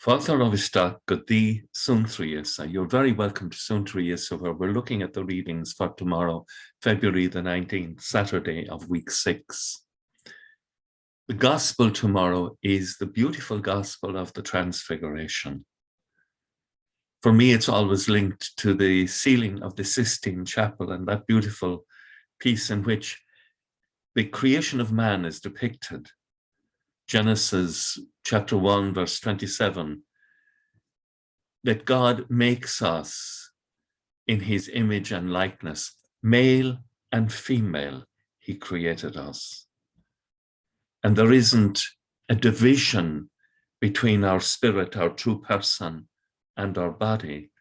Folklore Isteach go dtí Suantraí Íosa. You're very welcome to Suantraí Íosa, where we're looking at the readings for tomorrow, February the 19th, Saturday of week 6. The gospel tomorrow is the beautiful gospel of the transfiguration. For me, it's always linked to the ceiling of the Sistine Chapel and that beautiful piece in which the creation of man is depicted. Genesis chapter 1, verse 27, that God makes us in his image and likeness, male and female, he created us. And there isn't a division between our spirit, our true person, and our body.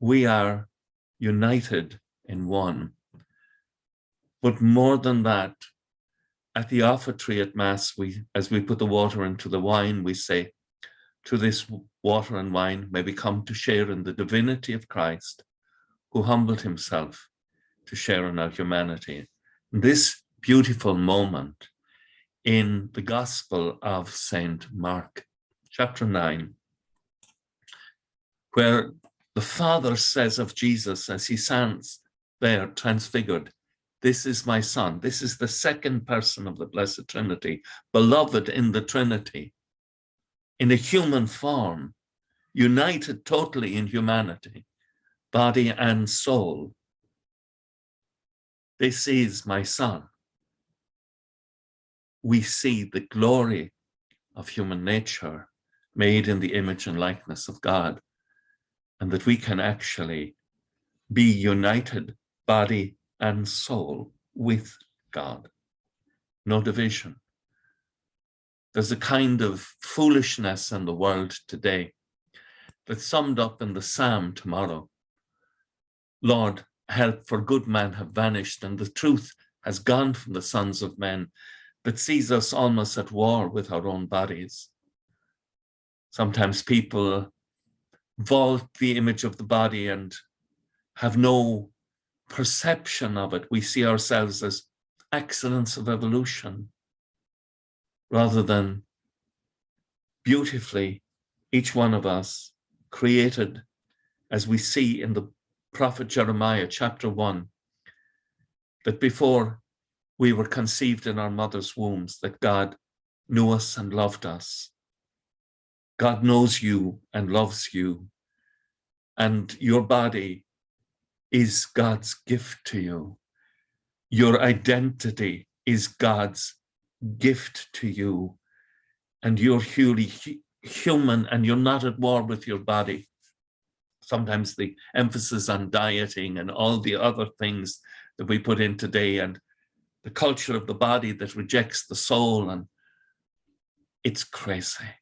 We are united in one. But more than that, at the offertory at Mass, as we put the water into the wine, we say, to this water and wine may we come to share in the divinity of Christ, who humbled himself to share in our humanity. This beautiful moment in the Gospel of St. Mark, chapter 9, where the Father says of Jesus as he stands there transfigured, "This is my Son." This is the second person of the Blessed Trinity, beloved in the Trinity, in a human form, united totally in humanity, body and soul. This is my Son. We see the glory of human nature made in the image and likeness of God, and that we can actually be united, body and soul, with God. No division. There's a kind of foolishness in the world today that's summed up in the psalm tomorrow. Lord, help, for good men have vanished, and the truth has gone from the sons of men, that sees us almost at war with our own bodies. Sometimes people vault the image of the body and have no perception of it. We see ourselves as accidents of evolution, rather than beautifully, each one of us created, as we see in the prophet Jeremiah, chapter 1, that before we were conceived in our mother's wombs, that God knew us and loved us. God knows you and loves you, and your body is God's gift to you. Your identity is God's gift to you, and you're truly human, and you're not at war with your body. Sometimes the emphasis on dieting and all the other things that we put in today, and the culture of the body that rejects the soul, and it's crazy.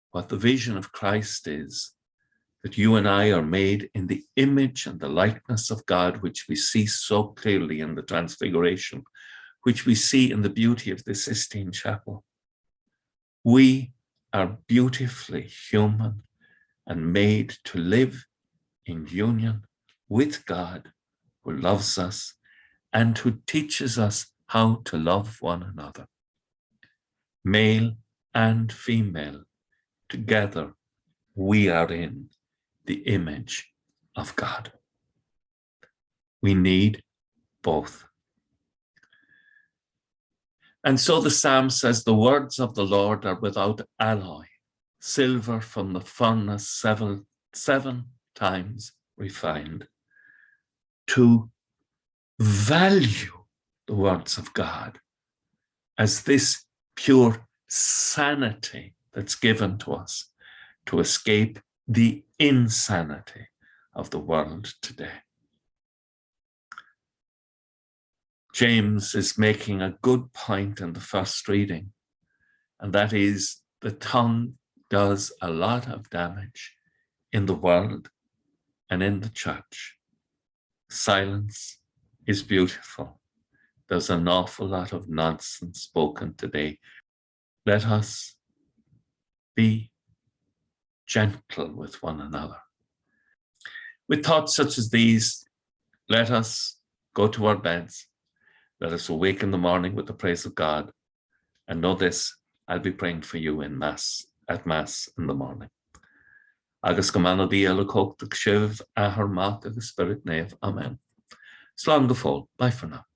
What the vision of Christ is, that you and I are made in the image and the likeness of God, which we see so clearly in the Transfiguration, which we see in the beauty of the Sistine Chapel. We are beautifully human and made to live in union with God, who loves us and who teaches us how to love one another. Male and female, together we are in the image of God. We need both. And so the psalm says, the words of the Lord are without alloy, silver from the furnace seven times refined. To value the words of God as this pure sanity that's given to us to escape the insanity of the world today. James is making a good point in the first reading, and that is the tongue does a lot of damage in the world and in the church. Silence is beautiful. There's an awful lot of nonsense spoken today. Let us be gentle with one another. With thoughts such as these, let us go to our beds. Let us awake in the morning with the praise of God, and know this: I'll be praying for you at Mass in the morning. Agus go mana dí eile cóchtach sibh a haar mach agus spirit nef. Amen. Slán go fóil. Bye for now.